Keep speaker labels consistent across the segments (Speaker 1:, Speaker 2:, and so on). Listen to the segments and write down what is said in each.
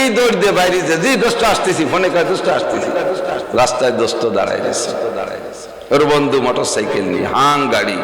Speaker 1: দেখলেই দৌড় দিয়ে বাইরে যে জি দোস্ত আসতেছি, ফোনে কয় দোস্ত আসতেছি। রাস্তায় দোস্ত দাঁড়ায় গেছে, ওর বন্ধু মোটর সাইকেল নিয়ে হাং গাড়ি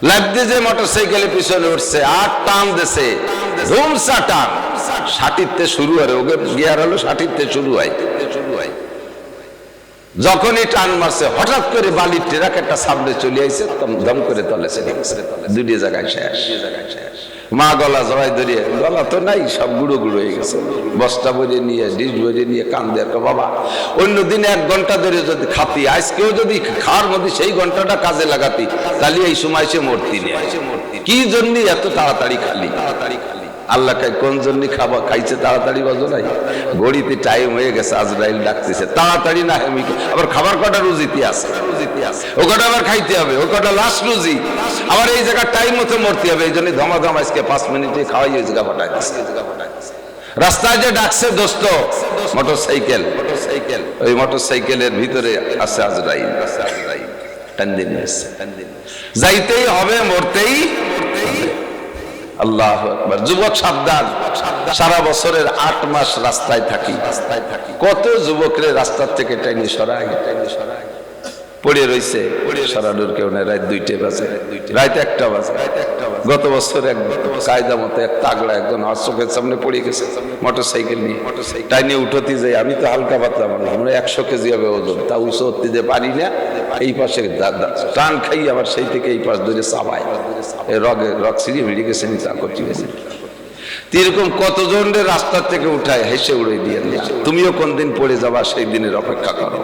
Speaker 1: লাফ দিয়ে যে মোটর সাইকেলের পিছনে উঠছে আর টান দিছে, ধুমসা টান, ষাটিতে শুরু হয়, ওকে গিয়ার হলো ষাটিতে শুরু হয়। যখনই টান মারছে হঠাৎ করে বালির ট্রাক একটা সামনে চলে আইছে, দম করে তলে দুটি জায়গায় শেষ। মা গলা জড়াই ধরিয়ে, গলা তো নাই, সব গুঁড়ো গুঁড়ো হয়ে গেছে, বস্তা ভরে নিয়ে ডিশ ভরে নিয়ে কান্দে। বাবা অন্যদিন 1 ঘন্টা ধরে যদি খাতি, আজকেও যদি খাওয়ার মধ্যে সেই ঘন্টাটা কাজে লাগাতি, তাহলে এই সময় সে মূর্তি নিয়ে কি জন্য এত তাড়াতাড়ি খালি? আল্লাহ কোন জন্য খাবার খাইছে তাড়াতাড়ি? বাজো নাই, ঘড়িতে টাইম হয়ে গেছে, আজরাইল ডাকতেছে তাড়াতাড়ি না। আবার খাবার কটা রুজিতে আছে, ও কটা আবার খাইতে হবে, ও কটা লাস্ট রুজি, আবার এই জায়গায় টাইম মতো মরতে হবে। এই জন্য ধমাধম আজকে 5 মিনিটে খাওয়াই ওই জায়গা ফাটাই দিচ্ছে। রাস্তায় যে ডাকছে দোস্ত মোটর সাইকেল, ওই মোটর সাইকেলের ভিতরে আছে আজরাইল, যাইতেই হবে, মরতেই। আল্লাহু আকবার। যুবক সাবধান, সারা বছরের 8 মাস রাস্তায় থাকি, কত যুবকরে রাস্তার থেকে টেনে সরাই পড়ে রয়েছে, সরানোর কেউ নেই। রাত 2টা বাজে, রাত 1টা বাজে। গত বছর এক কায়দা মতো এক তাগড়া একজন আমার চোখের সামনে পড়ে গেছে মোটর সাইকেল নিয়ে। টাইনে উঠতে যাই, আমি তো হালকা পাতলা মানুষ, আমরা 100 কেজি হবে ওজন, তা উঁচু উঠতে যে পারি না। এই পাশে টান খাই, আবার সেই থেকে এই পাশ ধরে চাবাই, রগ ছিঁড়িয়ে ভিড়ে গেছে, নিচা করতে গেছে। এরকম কতজনের রাস্তার থেকে উঠায় হেসে উড়ে দিয়ে, তুমিও কোন দিন পড়ে যাবা, সেই দিনের অপেক্ষা করো,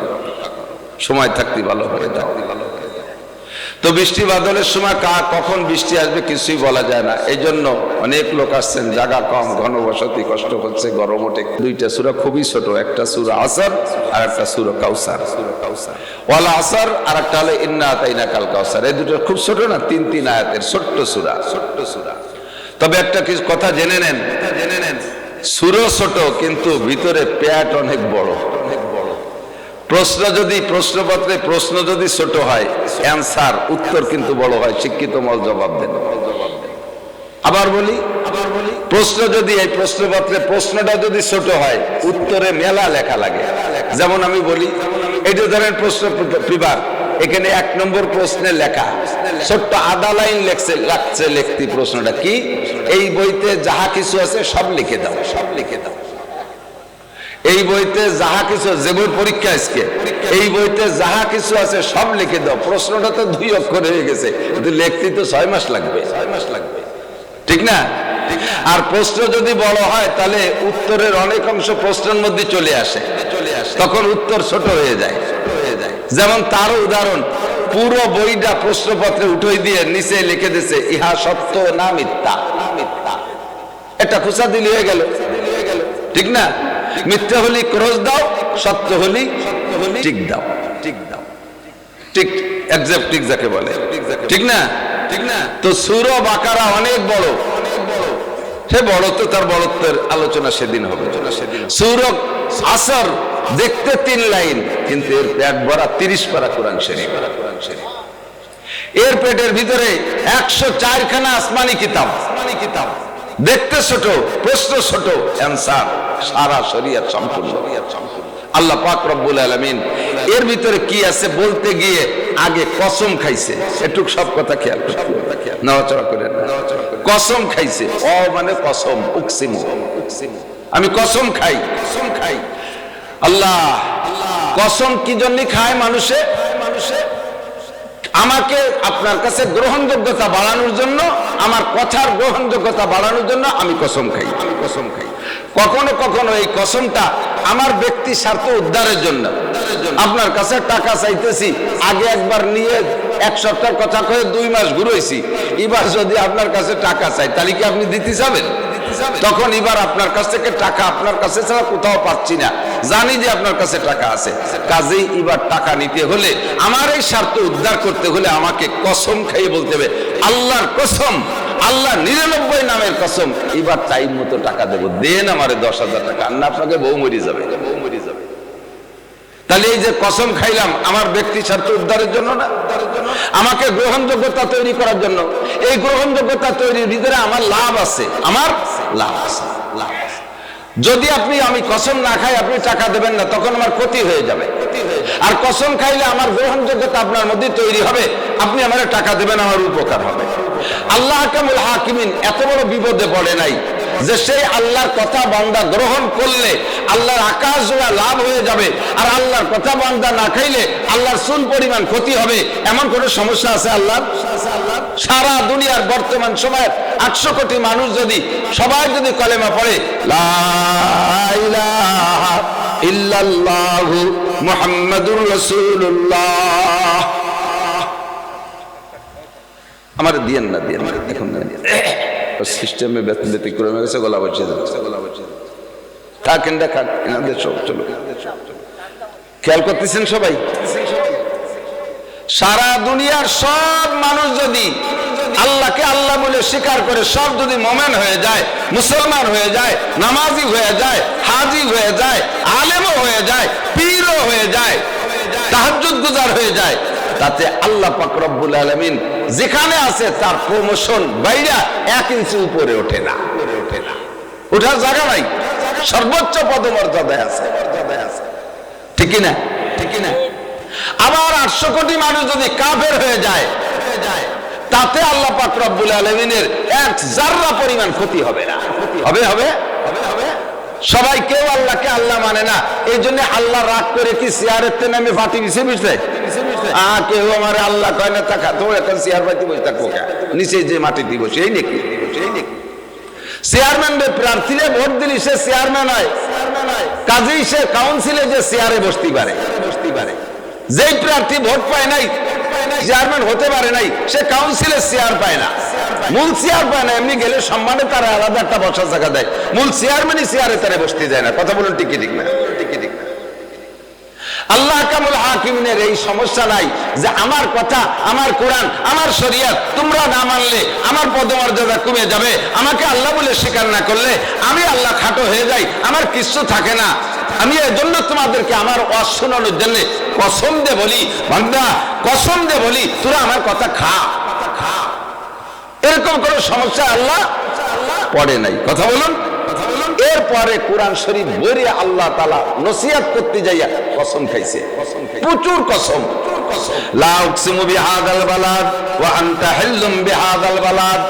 Speaker 1: সময় থাকতে ভালো হয়ে যাও। তো বৃষ্টি বাদলের সময় কখন বৃষ্টি আসবে কিছুই বলা যায় না। এই জন্য অনেক লোক আসছেন, জায়গা কম, ঘনবসতি, কষ্ট হচ্ছে, গরম ওঠে। 2টা সূরা খুবই ছোট, একটা সূরা আসর আর একটা সূরা কাউসার। ওয়াল আসর আর একটা হলো ইন্না আতাইনাকাল কাউসার। এই দুটো খুব ছোট না, 3 আয়াতের ছোট্ট সূরা। তবে একটা কিছু কথা জেনে নেন, সূরা ছোট কিন্তু ভিতরে পেট অনেক বড়। প্রশ্নপত্রে প্রশ্ন যদি ছোট হয়, অ্যান্সার উত্তর কিন্তু বড় হয়। শিক্ষিত মল জবাব দেন। আবার বলি, প্রশ্ন যদি এই প্রশ্নপত্রে প্রশ্নটা যদি ছোট হয়, উত্তরে মেলা লেখা লাগে। যেমন আমি বলি, এইটা ধরেন প্রশ্ন বিভাগ, এখানে 1 নম্বর প্রশ্নে লেখা ছোট্ট আধা লাইন লাগছে লিখতি। প্রশ্নটা কি? এই বইতে যাহা কিছু আছে সব লিখে দাও, সব লিখে দাও। এই বইতে যাহা কিছু, যে বইয়ের পরীক্ষা আজকে, এই বইতে যাহা কিছু আছে সব লিখে দাও। প্রশ্নটা তো 2 অক্ষর হয়ে গেছে, কিন্তু লিখতে তো 6 মাস লাগবে, 6 মাস লাগবে, ঠিক না? আর প্রশ্ন যদি বড় হয়, তাহলে উত্তরের অনেক অংশ প্রশ্নের মধ্যে চলে আসে, তখন উত্তর ছোট হয়ে যায়। যেমন তারও উদাহরণ, পুরো বইটা প্রশ্নপত্রে উঠে দিয়ে নিচে লিখে দিয়েছে ইহা সত্য না মিথ্যা। একটা খুচা দিলে হয়ে গেল, ঠিক না? মিথ্যা হলি ক্রস দাও, সত্য হলি ঠিক দাও, ঠিক এক্সাক্ট যাকে বলে, ঠিক না? তো সূরা বাকারা অনেক বড়, সে বড় তো তার বড়ত্বের আলোচনা সেদিন হবে। সূরা আসর দেখতে 3 লাইন, কিন্তু এর পেট ভরা 30 পারা কোরআন শরীফ। এর পেটের ভিতরে 104 খানা আসমানি কিতাব। দেখতে ছোট, প্রশ্ন ছোট, অ্যান্সার সারা শরীয়ত সম্পূর্ণ। আল্লাহ পাক রব্বুল আলামিন এর ভিতরে কি আছে বলতে গিয়ে আগে কসম খাইছে। একটু সব কথা খেয়াল নড়াচড়া করে, কসম খাইছে। ও মানে কসম, উকসিমু, আমি কসম খাই। আল্লাহ কসম কি জন্য খায় মানুষে? আমাকে আপনার কাছে গ্রহণযোগ্যতা বাড়ানোর জন্য, আমার কথার গ্রহণযোগ্যতা বাড়ানোর জন্য আমি কসম খাই। কখনো কখনো এই কসমটা আমার ব্যক্তি স্বার্থ উদ্ধারের জন্য। আপনার কাছে টাকা চাইতেছি, আগে একবার নিয়ে 1 সপ্তাহ কথা কয়ে 2 মাস ঘুরেছি, এবার যদি আপনার কাছে টাকা চাই, তাহলে কি আপনি দিতে যাবেন? তখন এবার আপনার কাছ থেকে টাকা আপনার কাছে ছাড়া কোথাও পাচ্ছি না, জানি যে আপনার কাছে টাকা আছে, কাজেই এবার টাকা নিতে হলে, আমার এই স্বার্থ উদ্ধার করতে হলে আমাকে কসম খাইয়ে বলতে হবে, আল্লাহর কসম, আল্লাহ 99 নামের কসম, এবার টাইম মতো টাকা দেবো, দেন আমারে 10,000 টাকা, আর না আপনাকে বউ মরি যাবে। তাহলে এই যে কসম খাইলাম আমার ব্যক্তি স্বার্থ উদ্ধারের জন্য না, আমাকে গ্রহণযোগ্যতা তৈরি করার জন্য। এই গ্রহণযোগ্যতা তৈরির ভিতরে আমার লাভ আছে, আমার লাভ আছে। যদি আমি কসম না খাই আপনি টাকা দেবেন না, তখন আমার ক্ষতি হয়ে যাবে। আর কসম খাইলে আমার গ্রহণযোগ্যতা আপনার মধ্যে তৈরি হবে, আপনি আমার টাকা দেবেন, আমার উপকার হবে। আল্লাহ আহকামুল হাকিমিন এত বড় বিপদে পড়ে নাই যে সেই আল্লাহর কথা বান্দা গ্রহণ করলে আল্লাহর আকাশ জোড়া লাভ হয়ে যাবে, আর আল্লাহর কথা বান্দা না খাইলে আল্লাহর চুল পরিমাণ ক্ষতি হবে, এমন কোন সমস্যা আছে আল্লাহ? সারা দুনিয়ার বর্তমান সময়ে 800 কোটি মানুষ যদি সবাই যদি কলেমা পড়ে লা ইলাহা ইল্লাল্লাহু মুহাম্মাদুর রাসূলুল্লাহ, আমার দিয়েন না এখন সিস্টেমে ব্যতিক্রমে গেছে, গলা বসে যাচ্ছে। থাকেন দেখান এনাদের সব চলো, খেয়াল করতেছেন সবাই? সারা দুনিয়ার সব মানুষ যদি আল্লাহকে আল্লাহ বলে স্বীকার করে, সব যদি মোমেন হয়ে যায়, মুসলমান হয়ে যায়, নামাজি হয়ে যায়, হাজি হয়ে যায়, আলেমও হয়ে যায়, পীরও হয়ে যায়, তাহাজ্জুদ গুজার হয়ে যায়, তাতে আল্লাহ পাক রব্বুল আলামিন যেখানে আছে তার প্রমোশন বাইরা 1 ইঞ্চি উপরে ওঠে না, ওঠার জায়গা নাই, সর্বোচ্চ পদমর্যাদায় আছে। ঠিক না? আবার 800 কোটি মানুষ যদি কাফের হয়ে যায়, তাতে আল্লাহ পাক রব্বুল আলামিনের 1 জাররা পরিমাণ ক্ষতি হবে না। হবে সবাই কেউ আল্লাহকে আল্লাহ মানে না, এই জন্য আল্লাহ রাগ করে কি চেয়ারের তে নামে ফাটি দিছে, বুঝলে? কেউ আমার আল্লাহ কয় না, টাকা তো এখন চেয়ার পাইতে বসে থাকবো, নিচে যে মাটি দিব সেই নাকি? চেয়ারম্যান প্রার্থীরা ভোট দিলি সে চেয়ারম্যান হয়, কাজেই সে কাউন্সিলে যে চেয়ারে বসতে পারে। যেই প্রার্থী ভোট পায় নাই, চেয়ারম্যান হতে পারে নাই, সে কাউন্সিলে চেয়ার পায় না, মূল চেয়ার পায় না। এমনি গেলে সম্মানে তারা আলাদা একটা বসার জায়গা দেয়, মূল চেয়ারম্যানই চেয়ারে তারা বসতে যায় না। কথা বলুন, ঠিক না? আল্লাহ আহকামুল হাকিমিনের এই সমস্যা নাই যে আমার কথা, আমার কোরআন, আমার শরীয়ত তোমরা না মানলে আমার পদমর্যাদা কমে যাবে, আমাকে আল্লাহ বলে স্বীকার না করলে আমি আল্লাহ খাটো হয়ে যাই, আমার কিছু থাকে না। আমি এর জন্য তোমাদেরকে আমার ওয়াজ শোনানোর জন্য কসম দিয়ে বলি, বান্দা কসম দিয়ে বলি, তোরা আমার কথা খা। এরকম কোন সমস্যা আল্লাহ পড়ে নাই। কথা বলুন। এরপরে কোরআন শরীফ বইরে আল্লাহ তাআলা নসিহত করতে যাইয়া কসম খাইছে, প্রচুর কসম। লা উকসিমু বিহাদাল বালাদ ওয়া আনতা হিল্লুম বিহাদাল বালাদ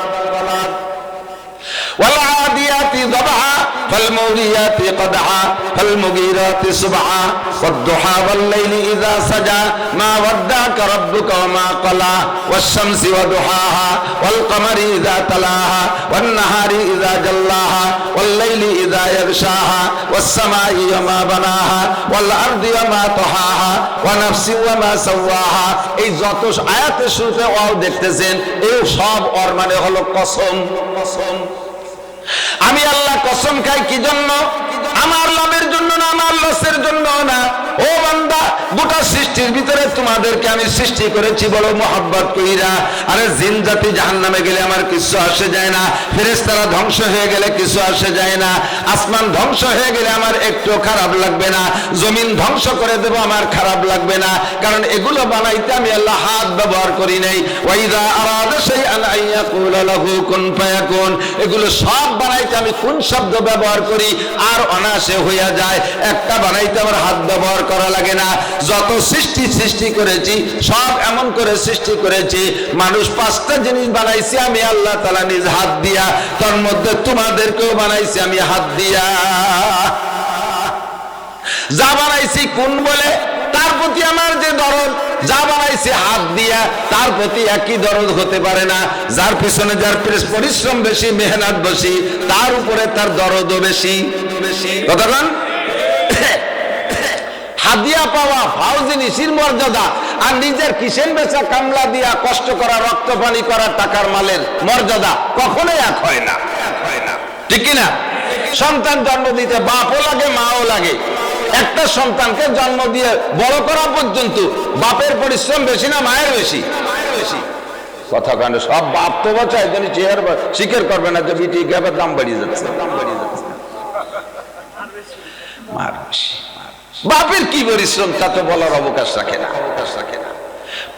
Speaker 1: ওয়াল আদিয়াতি দবহা ফাল মুগিয়াতি কদহা ফাল মুগিরাতি সুবহা ওয়াদ দুহা ওয়াল লাইলি ইযা সাজা মা ওয়াদ্দাকা রাব্বুকা ওয়া মা ক্বালা ওয়াশ শামসি ওয়া দুহাহা ওয়াল কমারি ইযা তালাহা ওয়ান নাহারি ইযা জাল্লাহা ওয়াল লাইলি ইযা ইয়াগশাহা ওয়াস সামাই ওয়া মা বানাহা ওয়াল আরদি ওয়া মা তাহাহা ওয়া নাফসি ওয়া মা সাওয়াহা। এই যত আয়াতের শুরুতে ওয়াও দেখতেছেন, এই সব ওর মানে হলো কসম। আমি আল্লাহ কসম খাই কি জন্য? আমার লাভের জন্য না, আমার লসের জন্য না। ও বান্দা, গোটা সৃষ্টির ভিতরে তোমাদেরকে আমি সৃষ্টি করেছি বড় মহব্বত কইরা। আরে জিন জাতি জাহান্নামে গেলে আমার কিছু আসে যায় না, ফেরেশতারা ধ্বংস হয়ে গেলে কিছু আসে যায় না, আসমান ধ্বংস হয়ে গেলে আমার একটু খারাপ লাগবে না, জমিন ধ্বংস করে দেব আমার খারাপ লাগবে না, কারণ এগুলো বানাইতে আমি আল্লাহ হাত ব্যবহার করি নাই। ওয়াইদা আরাদা শাইআন আইয়াকুলা লাহু কুন ফায়াকুন, এগুলো সব বানাইতে আমি কোন শব্দ ব্যবহার করি আর অনায়াসে হইয়া যায়। একটা বানাইতে আমার হাত ব্যবহার করা লাগে না। যত সৃষ্টি করেছি সব এমন করে সৃষ্টি করেছি, মানুষ 5টা জিনিস বানাইছি আমি আল্লাহ তাআলা নিজ হাত দিয়া, তার মধ্যে তোমাদেরকেও বানাইছি আমি হাত দিয়া। যা বানাইছি কোন বলে তার প্রতি আমার যে দরদ, যা বানাইছি হাত দিয়া তার প্রতি একই দরদ হতে পারে না। যার পিছনে যার পরিশ্রম বেশি, মেহনত বেশি, তার উপরে তার দরদও বেশি। কতক্ষণ হাদিয়া পাওয়া ফাউজি নিশির মর্যাদা আর নিজের কিসেন বেচা কামলা দিয়া কষ্ট করা, রক্ত পানি করা টাকার মালের মর্যাদা কখনোই এক হয় না। ঠিক কিনা? সন্তান জন্ম দিতে বাপও লাগে, মাও লাগে। একটা সন্তানকে জন্ম দিয়ে বড় করা পর্যন্ত বাপের পরিশ্রম বেশি না মায়ের বেশি? কথা কানে সব বাপ তো বাচ্চা এখানে চেয়ার স্বীকার করবে না যে বিটি গ্যাপের দাম বাড়িয়ে যাচ্ছে। মার বেশি। বাপের কি পরিশ্রম তা তো বলার অবকাশ রাখে না।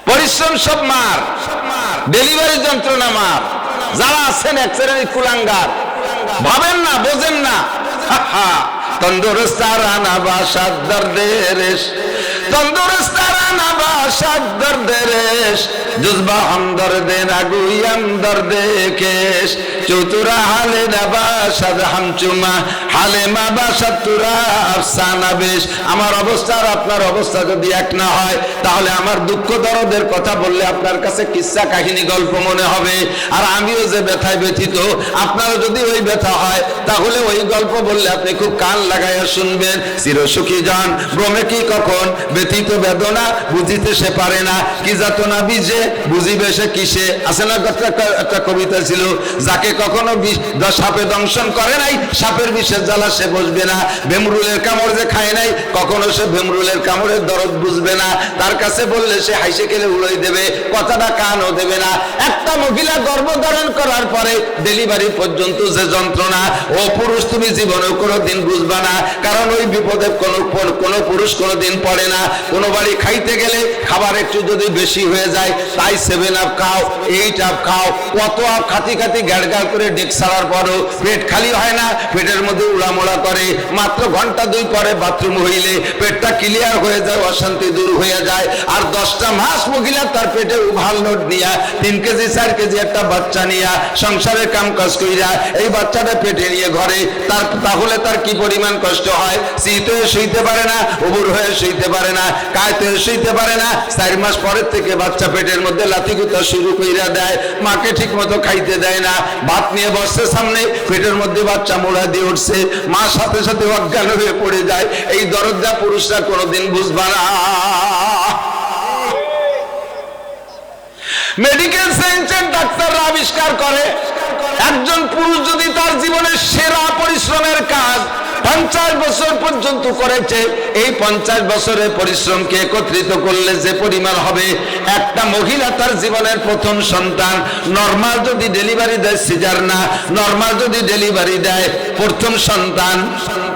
Speaker 1: পরিশ্রম সব মার, ডেলিভারি যন্ত্রণা মার। যারা আছেন এক শ্রেণীর কুলাঙ্গার, ভাবেন না, বোঝেন না, তন্দুরস্তারানা বাসাদ দর্দেরেশ তন্দুরস্তারানা বাসাদ দর্দেরেশ জুজবা হাম দর্দে নাগুয়াম দর্দে কেশ চতুরা হালে নাবাসাদ হামচুমা হালে মা বাসাদ তুরা আফসানা বেশ। আমার অবস্থা আর আপনার অবস্থা যদি এক না হয় তাহলে আমার দুঃখ দরদের কথা বললে আপনার কাছে কিস্সা কাহিনী গল্প মনে হবে, আর আমিও যে ব্যথায় ব্যথিত আপনারও যদি ওই ব্যথা হয় তাহলে ওই গল্প বললে আপনি খুব কান লাগাইয়া শুনবেন। চিরসুখী জন ভ্রমে কি কখন ব্যথিত বেদনা বুঝিতে সে পারে না, কি যাতনা বিজে বুঝিবে সে কিসে। আছে না একটা কবিতা ছিল, যাকে কখনো সাপে দংশন করে নাই সাপের বিষের জ্বালা সে বসবে না, ভেমরুলের কামড় যে খায় নাই কখনো সে ভেমরুলের কামড়ের দরদ বুঝবে না, তার কাছে বললে সে হাসে খেলে উড়াই দেবে, কথাটা কানও দেবে না। একটা মহিলা গর্ভধারণ করার পরে ডেলিভারি পর্যন্ত যে যন্ত্রণা, ও পুরুষ তুমি জীবনেও কোনোদিন বুঝবা না, কারণ ওই বিপদে কোনো পুরুষ কোনোদিন পড়ে না। কোনো বাড়ি খাইতে গেলে খাবার একটু যদি বেশি হয়ে যায় তাই 7 আপ খাও 8 আপ খাও, কত আপ খাতি খাতি গ্যাড় গ্যাড় করে ডেক ছাড়ার পরও পেট খালি হয় না, পেটের মধ্যে উড়ামোড়া করে। মাত্র ঘন্টা 2 পরে বাথরুম হইলে পেটটা ক্লিয়ার হয়ে যায়, অশান্তি দূর হয়ে যায়। আর 10টা মাস মহিলা তার পেটে ওভারলোড নিয়া 3 কেজি 4 কেজি একটা বাচ্চা নিয়া সংসারের কাম কাজ কইরা এই বাচ্চাটা পেটে নিয়ে ঘরে, তাহলে তার কি পরিমাণ কষ্ট হয়। শীত হয়ে শুইতে পারে না, উবুর হয়ে শুইতে পারে না, কায়তে শুইতে পারে না। 4 মাস পরের থেকে বাচ্চা পেটের মধ্যে লাথিগুতা শুরু কইরা দেয়, মাকে ঠিক মতো খাইতে দেয় না, ভাত নিয়ে বসছে সামনে, পেটের মধ্যে বাচ্চা মোড়া দিয়ে উঠছে, মা সাথে সাথে অজ্ঞান হয়ে পড়ে যায়। এই দরজা পুরুষরা কোনোদিন বুঝবা না। মেডিকেল সায়েন্সের ডাক্তাররা আবিষ্কার করে, একজন পুরুষ যদি তার জীবনের সেরা পরিশ্রমের কাজ 50 বছর পর্যন্ত করেছে, এই 50 বছরের পরিশ্রমকে একত্রিত করলে যে পরিমাণ হবে, একটা মহিলা তার জীবনের প্রথম সন্তান নরমাল যদি ডেলিভারি দেয়, সিজার না, নরমাল যদি ডেলিভারি দেয় প্রথম সন্তান,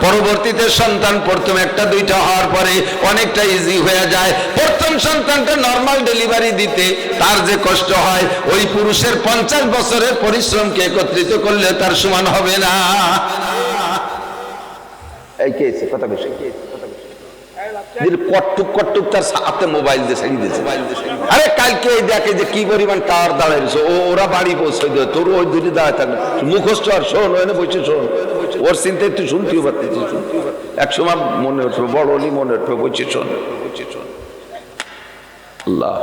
Speaker 1: পরবর্তীতে সন্তান প্রথম 1টা 2টা হওয়ার পরে অনেকটা ইজি হয়ে যায়। প্রথম সন্তানটা নরমাল ডেলিভারি দিতে তার যে কষ্ট হয়, ওই পুরুষের 50 বছরের পরিশ্রমকে একত্রিত করলে তার সমান হবে না। এই কেছে কথা বেশি কটুক তার সাথে মোবাইল দিয়ে সারিয়ে দিয়েছে। আরে কালকে দেখে যে কি পরিমাণ টাওয়ার দাঁড়াইছে, ওরা বাড়ি পৌঁছে দেয়, তোর ওই দুটি দাঁড়ায় থাকবে মুখস্থ আর শোন ওখানে বসে শোন, ওর চিন্তায় তুই শুনতেও পারতেছিস। একসময় মনে উঠবে বড় মনে উঠবে বসে শোন। আল্লাহ